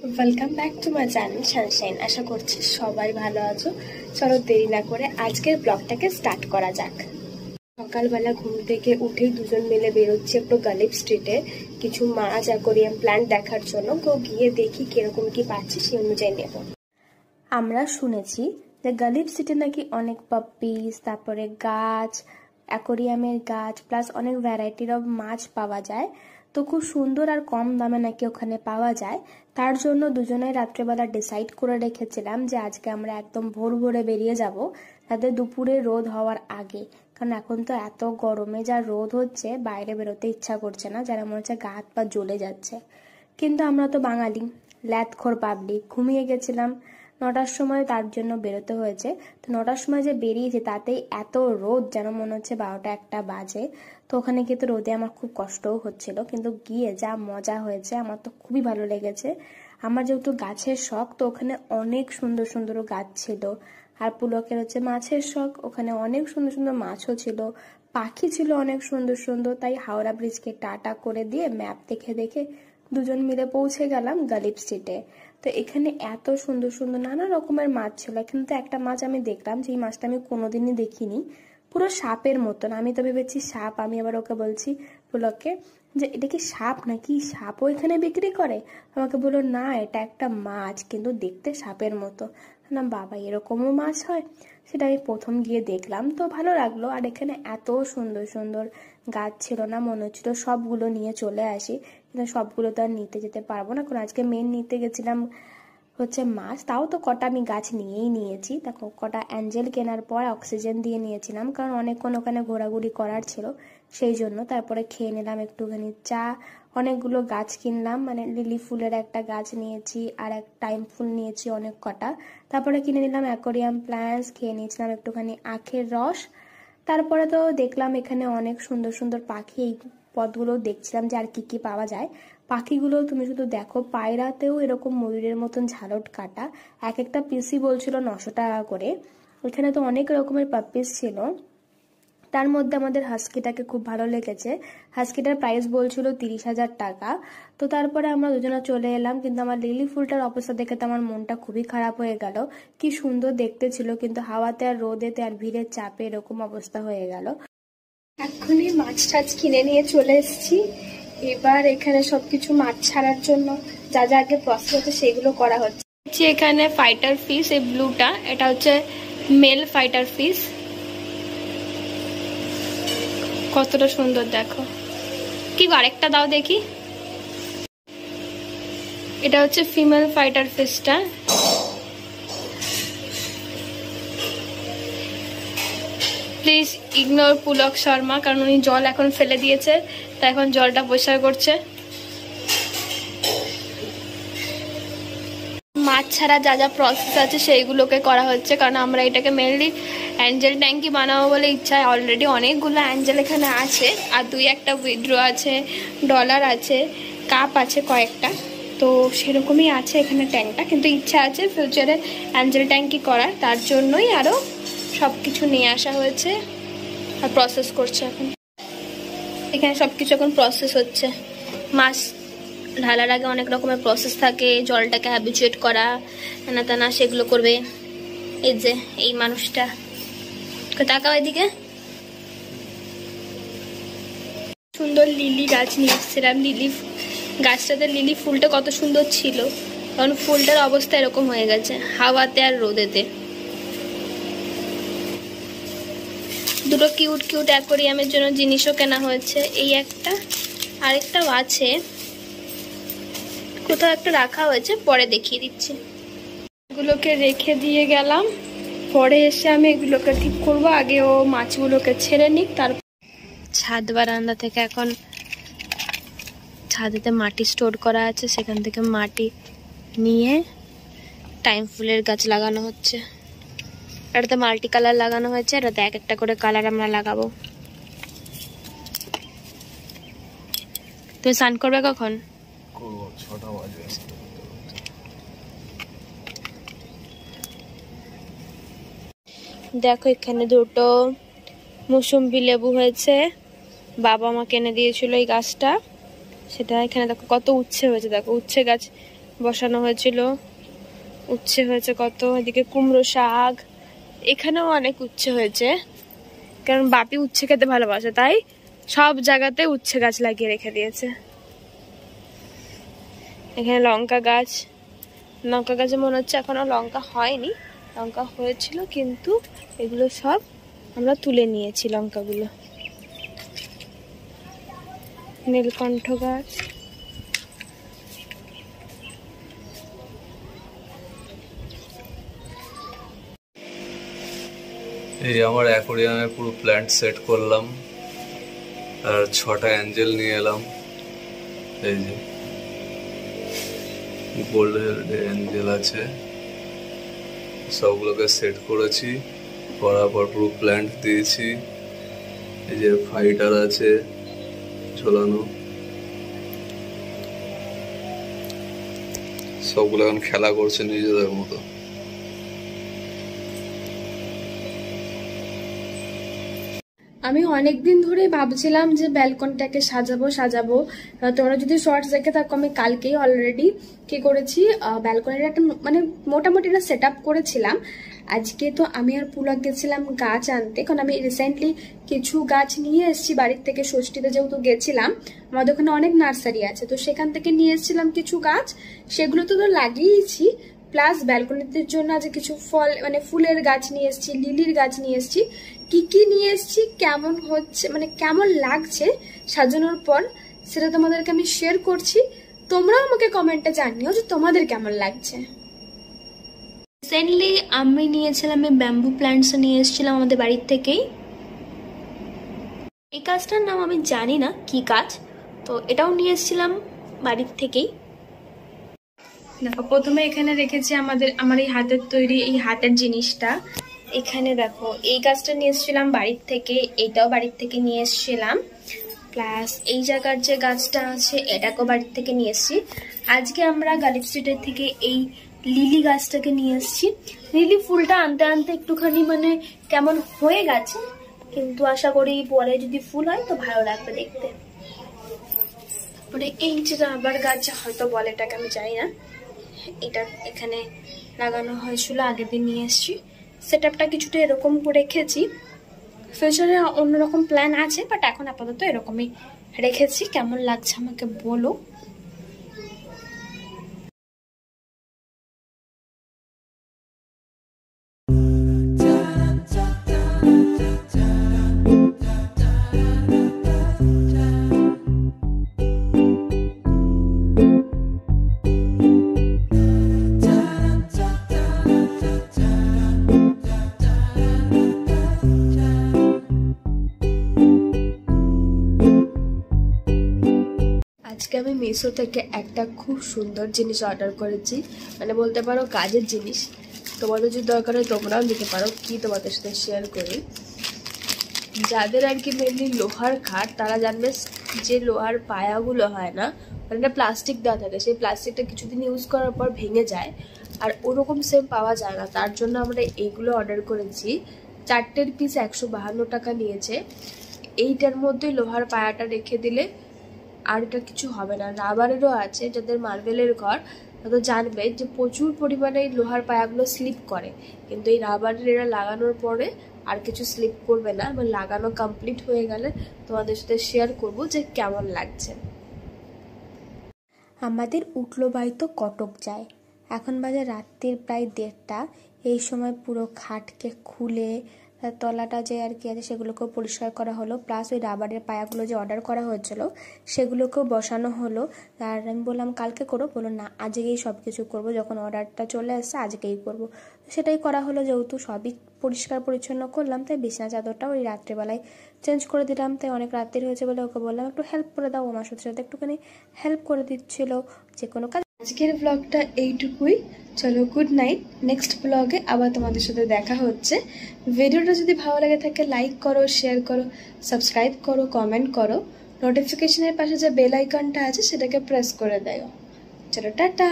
Welcome back to my channel Sunshine. আশা করছি সবাই ভালো আছো। চলো দেরি না করে আজকের ব্লগটাকে স্টার্ট করা যাক। সকালবেলা ঘুম থেকে উঠেই দুজন মিলে বেরোচ্ছি একটু গালিব স্ট্রিটে কিছু মাছ অ্যাকোরিয়াম প্ল্যান্ট দেখার জন্য। তো গিয়ে দেখি কিরকম কি পাচ্ছি সেই অনুযায়ী নেব। আমরা শুনেছি যে গালিব স্ট্রিটে নাকি অনেক পাপ্পিস, তারপরে গাছ, অ্যাকোরিয়ামের গাছ প্লাস অনেক ভ্যারাইটির অফ মাছ পাওয়া যায়। তো খুব সুন্দর আর কম দামে নাকি ওখানে পাওয়া যায়। তার জন্য দুজনে রাত্রেবেলা ডিসাইড করে রেখেছিলাম যে আজকে আমরা একদম ভোর ভোরে বেরিয়ে যাব, তাতে দুপুরে রোদ হওয়ার আগে। কারণ এখন তো এত গরমে যা রোদ হচ্ছে, বাইরে বেরোতে ইচ্ছা করছে না, যারা মনে হচ্ছে গা হাত পা জ্বলে যাচ্ছে। কিন্তু আমরা তো বাঙালি, ল্যাথখোর পাবলিক, ঘুমিয়ে গেছিলাম 9টার সময়, তার জন্য বেরোতে হয়েছে। তো 9টার সময় যে বেরিয়েছে তাতেই এত রোদ যেন মনে হচ্ছে 12টা 1টা বাজে। তো ওখানে গিয়ে তো রোদে আমার খুব কষ্টও হচ্ছিল, কিন্তু গিয়ে যা মজা হয়েছে আমার তো খুবই ভালো লেগেছে। আমার যেহেতু গাছের শখ, তো ওখানে অনেক সুন্দর সুন্দর গাছ ছিল। আর পুলকের হচ্ছে মাছের শখ, ওখানে অনেক সুন্দর সুন্দর মাছও ছিল, পাখি ছিল অনেক সুন্দর সুন্দর। তাই হাওড়া ব্রিজকে টাটা করে দিয়ে ম্যাপ দেখে দেখে দুজন মিলে পৌঁছে গেলাম গালিব স্ট্রিটে। তো এখানে এত সুন্দর সুন্দর নানা রকমের মাছ ছিল। এখানে তো একটা মাছ আমি দেখলাম, যে মাছটা আমি কোনোদিনই দেখিনি, পুরো সাপের মতন। আমি তো ভেবেছি সাপ, আমি আবার ওকে বলছি পুলককে যে এটা কি সাপ নাকি, সাপও এখানে বিক্রি করে? আমাকে বললো না, এটা একটা মাছ কিন্তু দেখতে সাপের মতো। না বাবা, এরকমও মাছ হয়? সেটা আমি প্রথম গিয়ে দেখলাম, তো ভালো লাগলো। আর এখানে এত সুন্দর সুন্দর গাছ ছিল না, মনে হচ্ছিল সবগুলো নিয়ে চলে আসি, কিন্তু সবগুলো তো আর নিতে যেতে পারবো না, কারণ আজকে মেন নিতে গেছিলাম হচ্ছে মাছ। তাও তো কটা আমি গাছ নিয়েই নিয়েছি। দেখো, কটা অ্যাঞ্জেল কেনার পর অক্সিজেন দিয়ে নিয়েছিলাম, কারণ অনেকক্ষণ ওখানে ঘোরাঘুরি করার ছিল সেই জন্য। তারপরে খেয়ে নিলাম একটুখানি চা। অনেকগুলো গাছ কিনলাম, মানে লিলি ফুলের একটা গাছ নিয়েছি, আর এক টাইম ফুল নিয়েছি অনেক কটা। তারপরে কিনে নিলাম অ্যাকোরিয়াম প্ল্যান্টস, খেয়ে নিয়েছিলাম একটুখানি আখের রস। তারপরে তো দেখলাম এখানে অনেক সুন্দর সুন্দর পাখি, এই পথগুলো দেখছিলাম যে আর কি কি পাওয়া যায়। পাখিগুলো তুমি শুধু দেখো, পায়রাতেও এরকম ময়ূরের মতন ঝালট কাটা, এক একটা পিসি বলছিল 900 টাকা করে। এখানে তো অনেক রকমের পাপ্পিস ছিল, তার মধ্যে আমাদের হাস্কিটাকে খুব ভালো লেগেছে। হাস্কিটার প্রাইস বলছিল 30,000 টাকা। তো তারপরে আমরা দুজনে চলে এলাম, কিন্তু আমার লিলি ফুলটার অবস্থা দেখে তো আমার মনটা খুবই খারাপ হয়ে গেল। কি সুন্দর দেখতে ছিল, কিন্তু হাওয়াতে আর রোদেতে আর ভিড়ের চাপে এরকম অবস্থা হয়ে গেল। এখনই মাছ টাছ কিনে নিয়ে চলে এসেছি। এবার এখানে সবকিছু মাছ ছাড়ার জন্য যা যা আগে প্রসেস হচ্ছে সেগুলো করা হচ্ছে। এখানে ফাইটার ফিশ, এই ব্লুটা, এটা হচ্ছে মেল ফাইটার ফিশ। কতটা সুন্দর দেখো। কি আরেকটা দাও দেখি। এটা হচ্ছে ফিমেল ফাইটার ফিশটা। প্লিজ ইগনোর পুলক শর্মা, কারণ উনি জল এখন ফেলে দিয়েছে, তাই এখন জলটা পরিষ্কার করছে। মাছ ছাড়া যা যা প্রসেস আছে সেইগুলোকে করা হচ্ছে, কারণ আমরা এটাকে মেনলি অ্যাঞ্জেল ট্যাঙ্কি বানাবো বলে ইচ্ছা। অলরেডি অনেকগুলো অ্যাঞ্জেল এখানে আছে, আর 2-1টা উইথড্র আছে, ডলার আছে, কাপ আছে কয়েকটা। তো সেরকমই আছে এখানে ট্যাঙ্কটা, কিন্তু ইচ্ছা আছে ফিউচারে অ্যাঞ্জেল ট্যাঙ্কি করার। তার জন্যই আরও সব কিছু নিয়ে আসা হয়েছে আর প্রসেস করছে এখন। এখানে সব কিছু এখন প্রসেস হচ্ছে। মাছ ঢালার আগে অনেক রকমের প্রসেস থাকে, জলটাকে হ্যাবিচুয়েট করা, না তা না সেগুলো করবে। এই যে এই মানুষটা, তাকাও এদিকে। সুন্দর লিলি গাছ নিয়ে এসেছিলাম। লিলি গাছটাতে লিলি ফুলটা কত সুন্দর ছিল, কারণ ফুলটার অবস্থা এরকম হয়ে গেছে হাওয়াতে আর রোদেতে। দুটো কিউট কিউট অ্যাকোরিয়ামের জন্য জিনিসও কেনা হয়েছে। এই একটা, আরেকটাও আছে, কোথাও একটা রাখা হয়েছে, পরে দেখিয়ে দিচ্ছি। এগুলোকে রেখে দিয়ে গেলাম, পরে এসে আমি এগুলোকে ঠিক করবো। আগে ও মাছগুলোকে ছেড়ে নিক, তারপর ছাদ বারান্দা থেকে এখন ছাদেতে মাটি স্টোর করা আছে, সেখান থেকে মাটি নিয়ে টাইম ফুলের গাছ লাগানো হচ্ছে। এটাতে মাল্টি কালার লাগানো হয়েছে, এটাতে এক একটা করে কালার আমরা লাগাবো। তুমি স্নান করবে কখন? 6টা বাজে। দেখো এখানে দুটো মৌসুম্বি লেবু হয়েছে, বাবা মা কিনে দিয়েছিল এই গাছটা। সেটা এখানে দেখো কত উচ্ছে হয়েছে, দেখো উচ্ছে গাছ বসানো হয়েছিল। উচ্ছে হয়েছে কত, এদিকে কুমড়ো শাক, এখানেও অনেক উচ্ছে হয়েছে, কারণ বাপি উচ্ছে খেতে ভালোবাসে, তাই সব জায়গাতে উচ্ছে গাছ লাগিয়ে রেখে দিয়েছে। এখানে লঙ্কা গাছ, লঙ্কা গাছে মনে হচ্ছে এখনো লঙ্কা হয়নি, লঙ্কা হয়েছিল কিন্তু এগুলো সব আমরা তুলে নিয়েছি লঙ্কাগুলো। নীলকণ্ঠ গাছ, এই আমার অ্যাকোরিয়ামে পুরো প্ল্যান্ট সেট করলাম, আর 6টা অ্যাঞ্জেল নিয়ে এলাম। এই যে গোল্ডেন অ্যাঞ্জেল আছে, সবগুলোকে সেট করেছি, করার পর পুরো প্ল্যান্ট দিয়েছি। এই যে ফাইটার আছে ঝোলানো, সবগুলো এখন খেলা করছে নিজেদের মতো। আমি অনেকদিন ধরে ভাবছিলাম যে ব্যালকনিটাকে সাজাবো। তোমরা যদি শর্টস দেখে থাকো, আমি কালকেই অলরেডি কি করেছি, ব্যালকনির একটা মানে মোটামুটি একটা সেট আপ করেছিলাম। আজকে তো আমি আর পুলক গেছিলাম গাছ আনতে, কারণ আমি রিসেন্টলি কিছু গাছ নিয়ে এসেছি বাড়ির থেকে, ষষ্ঠীতে যেহেতু গেছিলাম, আমাদের ওখানে অনেক নার্সারি আছে, তো সেখান থেকে নিয়ে এসেছিলাম কিছু গাছ, সেগুলো তো লাগিয়েছি। প্লাস ব্যালকনিদের জন্য আজ কিছু ফল মানে ফুলের গাছ নিয়ে এসেছি, লিলির গাছ নিয়ে এসেছি। কি নিয়ে এসেছি, কেমন হচ্ছে মানে কেমন লাগছে সাজানোর পর, সেটা তোমাদেরকে আমি শেয়ার করছি। তোমরাও আমাকে কমেন্টে জানিও যে তোমাদের কেমন লাগছে। রিসেন্টলি আমি নিয়েছিলাম এই ব্যাম্বু প্ল্যান্টস নিয়ে এসেছিলাম আমাদের বাড়ির থেকেই। এই গাছটার নাম আমি জানি না কি গাছ, তো এটাও নিয়ে এসেছিলাম বাড়ির থেকেই। দেখো প্রথমে এখানে রেখেছি আমার এই হাতের তৈরি এই হাতের জিনিসটা। এখানে দেখো এই গাছটা নিয়ে এসেছিলাম বাড়ির থেকে, এটাও বাড়ির থেকে নিয়ে এসেছিলাম। প্লাস এই জায়গার যে গাছটা আছে এটাকেও বাড়ির থেকে নিয়ে এসেছি। আজকে আমরা গালিব স্ট্রিটের থেকে এই লিলি গাছটাকে নিয়ে এসেছি। লিলি ফুলটা আনতে আনতে একটুখানি মানে কেমন হয়ে গেছে, কিন্তু আশা করি পরে যদি ফুল হয় তো ভালো লাগবে দেখতে। তারপরে এই যে রাবার গাছ হয়তো বলে এটাকে, আমি জানি না, এটা এখানে লাগানো হয়েছিল, আগের দিন নিয়ে এসেছি। সেট আপটা কিছুটা এরকম করে রেখেছি, ফিউচারে অন্যরকম প্ল্যান আছে, বাট এখন আপাতত এরকমই রেখেছি। কেমন লাগছে আমাকে বলো। আজকে আমি মিশো থেকে একটা খুব সুন্দর জিনিস অর্ডার করেছি, মানে বলতে পারো কাজের জিনিস। তোমাদের যদি দরকার হয় তোমরাও নিতে পারো, কি তোমাদের সাথে শেয়ার করি। যাদের আর কি মেনলি লোহার খাট, তারা জানবে যে লোহার পায়াগুলো হয় না, মানে একটা প্লাস্টিক দেওয়া থাকে, সেই প্লাস্টিকটা কিছুদিন ইউজ করার পর ভেঙে যায়, আর ওরকম সেম পাওয়া যায় না। তার জন্য আমরা এইগুলো অর্ডার করেছি। 4টের পিস 152 টাকা নিয়েছে। এইটার মধ্যে লোহার পায়াটা রেখে দিলে আর এটা কিছু হবে না। রাবারেরও আছে, যাদের মার্বেলের ঘর তারা জানবে যে প্রচুর পরিমাণে এই লোহার পায়াগুলো স্লিপ করে, কিন্তু এই রাবারের এরা লাগানোর পরে আর কিছু স্লিপ করবে না। এবং লাগানো কমপ্লিট হয়ে গেলে তোমাদের সাথে শেয়ার করব যে কেমন লাগছে। আমাদের উঠলো বাই তো কটক যায়, এখন বাজে রাত্রির প্রায় 1:30। এই সময় পুরো খাটকে খুলে তলাটা যে আর কি আছে সেগুলোকেও পরিষ্কার করা হলো, প্লাস ওই রাবারের পায়াগুলো যে অর্ডার করা হয়েছিল সেগুলোকেও বসানো হলো। আর আমি বললাম কালকে করো, বলো না আজকেই সব কিছু করবো, যখন অর্ডারটা চলে আসছে আজকেই করবো। সেটাই করা হলো, যেহেতু সবই পরিষ্কার পরিচ্ছন্ন করলাম, তাই বিছানা চাদরটা ওই রাত্রেবেলায় চেঞ্জ করে দিলাম। তাই অনেক রাত্রি হয়েছে বলে ওকে বললাম একটু হেল্প করে দাও, আমার সাথে সাথে একটুখানি হেল্প করে দিচ্ছিল যে কোনো কাজ। আজকের ব্লগটা এইটুকুই, চলো গুড নাইট। নেক্সট ব্লগে আবার তোমাদের সাথে দেখা হচ্ছে। ভিডিওটা যদি ভালো লাগে থাকে লাইক করো, শেয়ার করো, সাবস্ক্রাইব করো, কমেন্ট করো, নোটিফিকেশনের পাশে যে বেল আইকনটা আছে সেটাকে প্রেস করে দাও। চলো টাটা।